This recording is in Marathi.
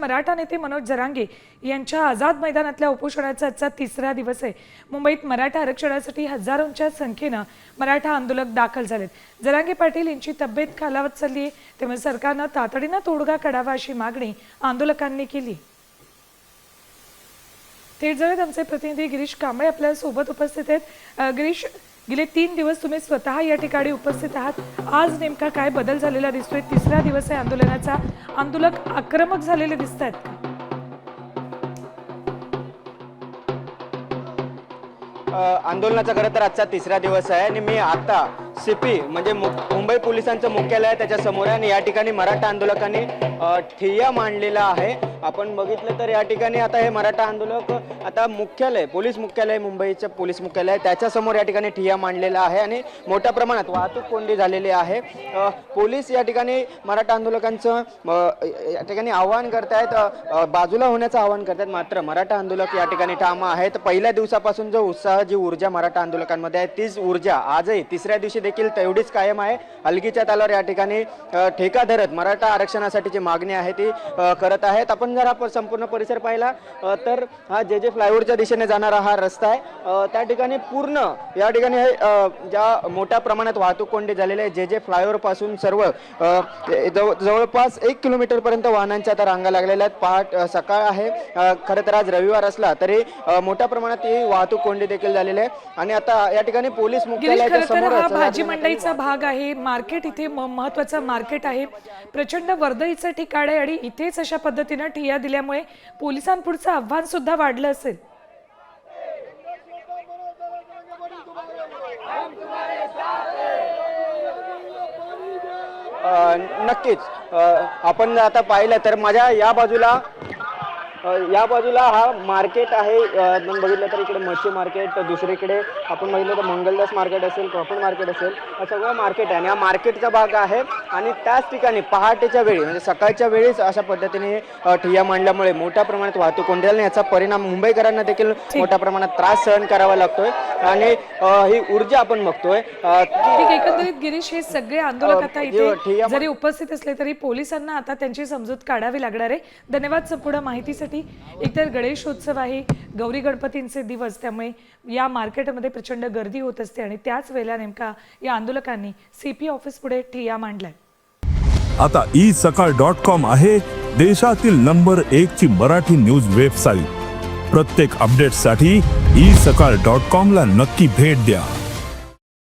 मराठा नेते मनोज जरांगे यांच्या आझाद मैदानातल्या उपोषणाचा आजचा तिसरा दिवस आहे। मुंबईत मराठा आरक्षणासाठी हजारोंच्या संख्येने मराठा आंदोलक दाखल झालेत। जरांगे पाटील यांची तब्येत खालावत चालली आहे, त्यामुळे सरकारने तातडीने तोडगा काढावा अशी मागणी आंदोलकांनी केली। थेट जाऊयात, आमचे प्रतिनिधी गिरीश कांबळे आपल्या सोबत उपस्थित आहेत। गिरीश, गेले 3 दिवस तुम्ही स्वतः या ठिकाणी उपस्थित आहात, आज नेमका काय बदल झालेला दिसतोय? तिसरा दिवस आहे आंदोलनाचा, आंदोलक आक्रमक झालेले दिसतात का? आंदोलनाचा खरं तर आजचा तिसरा दिवस आहे आणि मी आता सीपी म्हणजे मुंबई पोलिसांचं मुख्यालय आहे त्याच्या समोर आहे आणि या ठिकाणी मराठा आंदोलकांनी ठिय्या मांडलेला आहे। आपण बघितलं तर या ठिकाणी आता हे मराठा आंदोलक आता मुख्यालय पोलीस मुख्यालय मुंबईचं पोलीस मुख्यालय त्याच्या समोर या ठिकाणी ठिय्या मांडलेला आहे आणि मोठ्या प्रमाणात वाहतूक कोंडी झालेली आहे। पोलीस या ठिकाणी मराठा आंदोलकांचं या ठिकाणी आवाहन करतायत, बाजूला होण्याचं आवाहन करतायत, मात्र मराठा आंदोलक या ठिकाणी ठाम आहेत। पहिल्या दिवसापासून जो उत्साह जी ऊर्जा मराठा आंदोलकांमध्ये आहे तीच ऊर्जा आजही तिसऱ्या दिवशी देखील तेवढीच कायम आहे। हलगीच्या तालावर या ठिकाणी ठेका धरत मराठा आरक्षणासाठीची मागणी आहे ती करत आहेत। आपण जर हा संपूर्ण परिसर पाहिला तर हा जे फ्लायओव्हरच्या दिशेने जाणारा हा रस्ता आहे, त्या ठिकाणी पूर्ण या ठिकाणी ज्या मोठ्या प्रमाणात वाहतूक कोंडी झालेली आहे। जे फ्लायओव्हर पासून सर्व जवळपास 1 किलोमीटर पर्यंत वाहनांच्या आता रांगा लागलेल्या आहेत। सकाळ आहे, खरं तर आज रविवार असला तरी मोठ्या प्रमाणात ही वाहतूक कोंडी देखील झालेली आहे आणि आता या ठिकाणी पोलीस मुख्यालयाच्या समोर भाजी मंडईचा भाग आहे, मार्केट इथे महत्त्वाचं मार्केट आहे, प्रचंड वर्दळीचं ठिकाण आहे आणि इथेच अशा पद्धतीने ठिय्या दिल्यामुळे पोलिसांपुढचं आव्हान सुद्धा वाढलं असेल। नक्कीच आपण आता पाहिलं तर माझ्या या बाजूला हा मार्केट आहे। आपण बघितलं तर इकडे मच्छी मार्केट, दुसरीकडे आपण बघितलं तर मंगलदास मार्केट असेल, कॉफी मार्केट असेल, हा सगळं मार्केट आहे आणि हा मार्केटचा भाग आहे आणि त्याच ठिकाणी पहाटेच्या वेळी म्हणजे सकाळच्या वेळीच अशा पद्धतीने ठिय्या मांडल्यामुळे मोठ्या प्रमाणात वाहतूक कोंडी आणि याचा परिणाम मुंबईकरांना देखील मोठ्या प्रमाणात त्रास सहन करावा लागतोय आणि ही ऊर्जा आपण बघतोय। एकंदरीत गिरीश, हे सगळे आंदोलक आता इथे जरी उपस्थित असले तरी पोलिसांना आता त्यांची समजूत काढावी लागणार आहे। धन्यवाद संपूर्ण माहितीसाठी। एकतर गणेशोत्सव आहे, गौरी गणपतींचे दिवस, त्यामुळे या मार्केटमध्ये प्रचंड गर्दी होत असते आणि त्याच वेळेला नेमका या आंदोलकांनी सीपी ऑफिस पुढे ठिय्या मांडलाय। आता isakal.com आहे देशातील नंबर 1 ची मराठी न्यूज वेबसाईट। प्रत्येक अपडेटसाठी isakal.com ला नक्की भेट द्या।